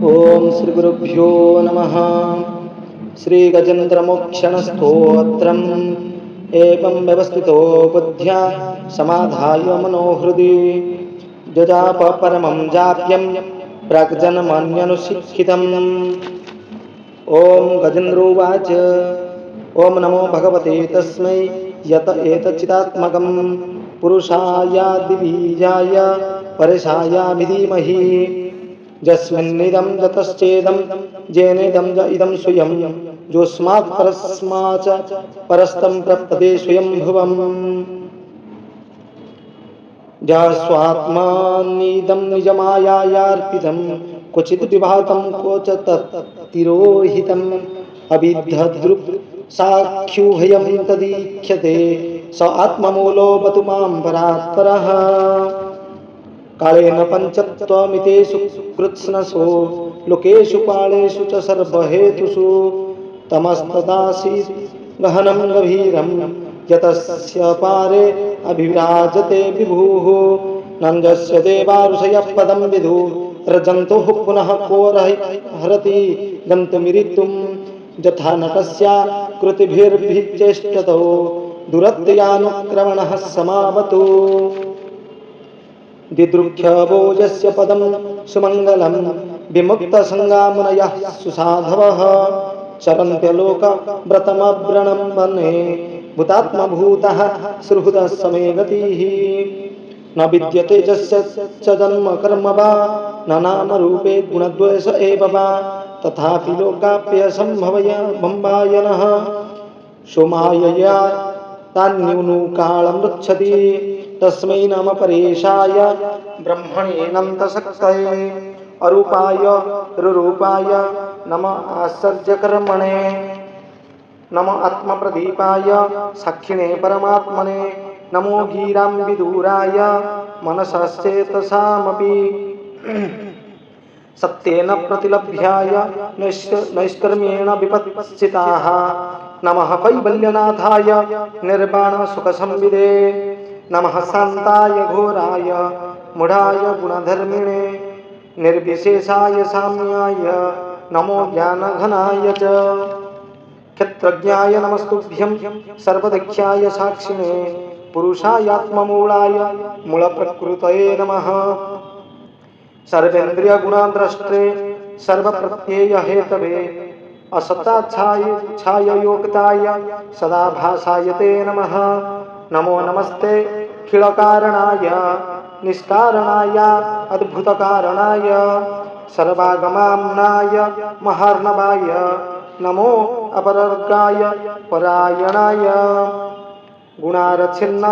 ओम श्री गुरुभ्यो नमः। श्री गजेन्द्रमोक्षण स्तोत्रम् एवं व्यवस्थितो बुद्ध्या समाधाय मनोहृदि जजाप परमं जाप्यं प्राग्जनमन्यनुशिक्षितम्। ओम गजेन्द्रोवाच ओम नमो भगवते तस्मै यत एतच्चिदात्मकं पुरुषायादिबीजाय परेशाय धीमहि यस्मिन्निदं जतश्चेदं जेनेदं ज इदं स्वयं जोस्मात् परस्माच्च परस्तं प्रपदे स्वयं भुवम् स्वात्मानीदं निजमायायार्पितं क्वचित् विभातं क्वच तत्तिरोहितम् अविद्धदृक् साक्षुभयं तदीख्यते स आत्ममूलो बतु मां परात्परः। कालेन पञ्चत्वमितेषु कृत्स्नसो लोकेषु कालेषु च सर्वहेतुषु तमस्तदासीत् गहनं गभीरं यतस्य पारे अभिराजते विभुः नन्दस्य देवाऋषयः पदं विदुः रजन्तुः पुनः को हरति गन्तुमिरितुं यथा नटस्य कृतिभिर्भिचेष्टतो दुरत्ययानुक्रमणः समावतु दिदृक्षभोजस्य पदं सुमङ्गलं विमुक्तसङ्गामुनयः सुसाधवः चरन्त्यलोकव्रतमव्रणं वने भूतात्मभूतः सुहृदः समे गतिः न विद्यते यस्य च जन्म कर्म वा न नामरूपे गुणद्वयस एव वा तथापि लोकाप्यसम्भवय बम्बायनः सोमायया तान्यूनुकालं रक्षति तस्मै नम परेशाय ब्रह्मणेऽनन्तशक्तये अरूपाय रुरूपाय नम आश्चर्यकर्मणे नम आत्मप्रदीपाय साक्षिणे परमात्मने नमो गीरां विदूराय मनसश्चेतसामपि सत्येन प्रतिलभ्याय नैष्कर्म्येण विपत्सिताः नमः कैवल्यनाथाय निर्वाणसुखसंविदे नमः शान्ताय घोराय मूढाय गुणधर्मिणे निर्विशेषाय साम्याय नमो ज्ञानघनाय च क्षत्रज्ञाय नमस्तुभ्यं सर्वदख्याय साक्षिणे पुरुषायात्ममूलाय मूलप्रकृतये नमः सर्वेन्द्रियगुणद्रष्टे सर्वप्रत्ययहेतवे असताच्छाययोक्ताय सदा भासाय ते नमः नमो नमस्ते खिलकारणाय निष्कारणाय अद्भुतकारणाय सर्वागमाम्नाय महार्णवाय नमो अपवर्गाय परायणाय गुणारच्छिन्न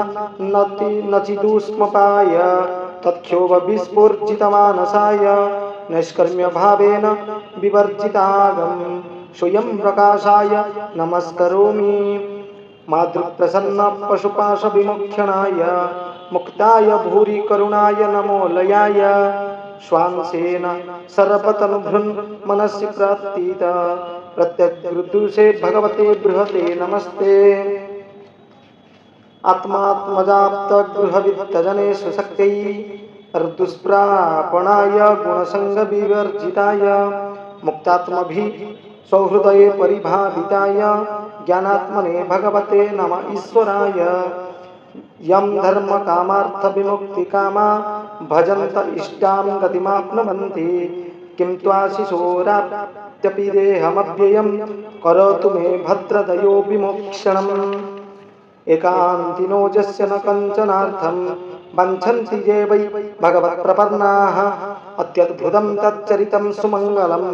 नचिदुष्मपाय तत्क्षोभ विस्फूर्जितमानसाय नैष्कर्म्यभावेन विवर्जितागं स्वयं प्रकाशाय नमस्करोमि मातृप्रसन्न पशुपाशविमुख्यणाय मुक्ताय भूरि करुणाय नमो लयाय श्वांसेन सर्वतनुभृन् मनसि प्रतीत प्रत्यग्रुदुषे भगवते बृहते नमस्ते आत्मात्मजाप्तगृहवित्तजनेषु शक्त्यै दुष्प्रापणाय गुणसङ्गविवर्जिताय मुक्तात्मभिः सौहृदये परिभाविताय ज्ञानात्मने भगवते नम ईश्वराय यं धर्मकामार्थविमुक्तिकामा भजन्त इष्टां गतिमाप्नुवन्ति किं त्वाशिशोराप्त्यपि देहमव्ययं करोतु मे भद्रदयो विमोक्षणम् एकान्तिनो यस्य न कञ्चनार्थं वञ्चन्ति ये वै भगवत्प्रपन्नाः अत्यद्भुतं तच्चरितं सुमङ्गलं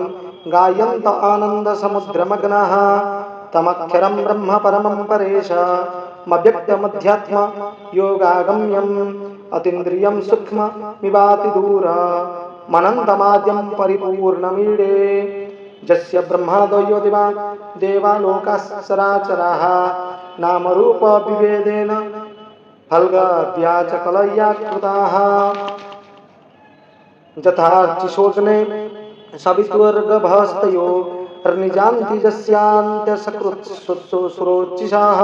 गायन्त आनन्दसमुद्रमग्नाः तमक्षरं ब्रह्म परमं परेशमव्यक्तमध्यात्म योगागम्यम् अतीन्द्रियं सूक्ष्ममिवातिदूर मनन्तमाद्यं परिपूर्णमीडे यस्य ब्रह्मादयो देवालोकाश्चराचराः नामरूपविभेदेन फल्गव्याचकलया कृताः यथार्चिशोचने सवितुर्गभस्तयो निजान्ति यस्यान्त्यसकृत्सुरोच्चिषाः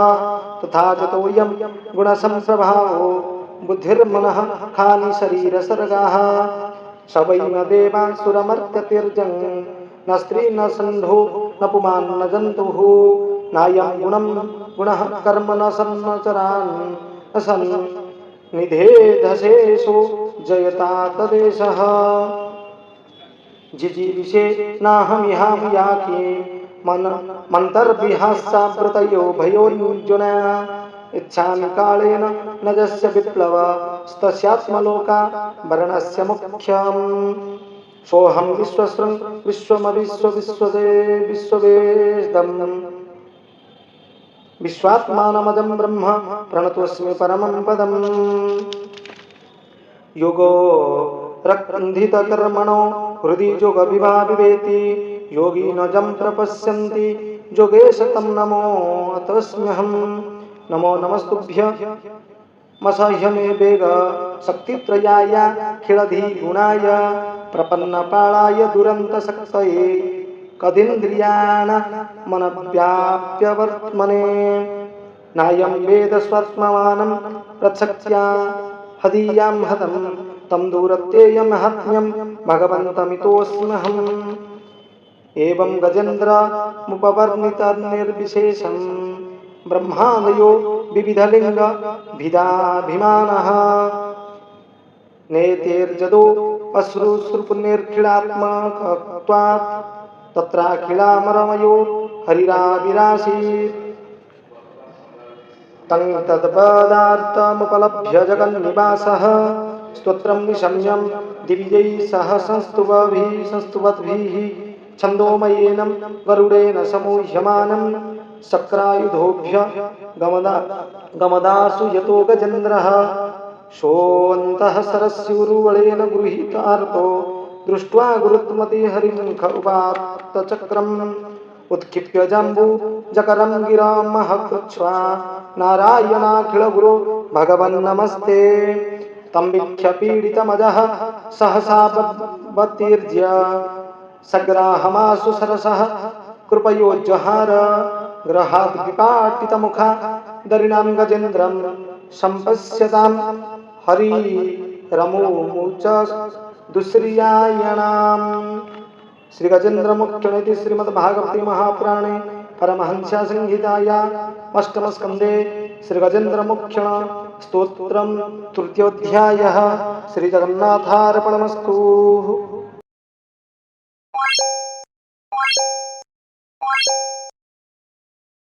तथा चतोऽयं गुणसम्प्रभावो बुद्धिर्मनः खानि शरीरसर्गाः स वै न देवासुरमर्त्यतिर्जन् न स्त्री न सन्धो न पुमान् न जन्तुः नायं गुणः कर्म न सन्नचरान् न सन् निधेधशेषो जयता तदेशः जिजीविषे नाहमिहामुयाके मन्तर्विहासावृतयो भयोर्जुन इच्छामि कालेन न यस्य विप्लवस्तस्यात्मलोका वर्णस्य मुख्यम् सोऽहं विश्वशृङ् विश्ववेदम् विश्वात्मानमजं ब्रह्म प्रणतोऽस्मि परमं पदम् योगो रक्न्धितकर्मणो हृदि योगविभाविवेति योगी न जं प्रपश्यन्ति योगेश तं नमो अतस्म्यहम् नमो नमस्तुभ्यमसह्यमे वेग शक्तित्रयाय खिलधिगुणाय प्रपन्नपालाय दुरन्तशक्तये कदिन्द्रियाण मनव्याप्यवर्त्मने नायं वेद स्वात्मवानं प्रच्छक्त्या हदीयां हतं तं दूरत्येयं हत्म्यं भगवन्तमितोऽस्म्यहम् एवं गजेन्द्रमुपवर्णितनिर्विशेषं ब्रह्मादयो विविधलिङ्गभिदाभिमानः नेतेर्जदो अश्रुश्रुपुण्यर्खिलात्मकत्वात् तत्राखिलामरमयो हरिराविरासीत् तत्पदार्थमुपलभ्य जगन्निवासः स्तोत्रं निशम्यं दिव्यैः सह संस्तुवद्भिः छन्दोमयेन गरुडेन समूह्यमानं शक्रायुधोभ्य गमदासु यतो गजेन्द्रः सोऽन्तः सरस्युरुवळेन गृहीतार्तो दृष्ट्वा गुरुत्मति हरिं उपात्तचक्रम् उत्क्षिप्य जम्बूजकरं गिरामहकृत्स्वा नारायणाखिलगुरो भगवन्नमस्ते तं वीक्ष्य पीडितमजः सहसा बतीर्ज्य सग्राहमासु सरसः कृपयोज्जहार ग्रहाद् विपाटितमुखा दरिणां गजेन्द्रं सम्पश्यतां हरिरमुच दुश्रियायणाम् श्री गजेन्द्र मुख्यनिधि श्रीमद्भागवते महापुराणे परमहंस्या संहितायाम् अष्टमस्कन्धे श्री गजेन्द्र मुख्य स्तोत्रं तृतीयोऽध्यायः। श्री जगन्नाथार्पणमस्तु।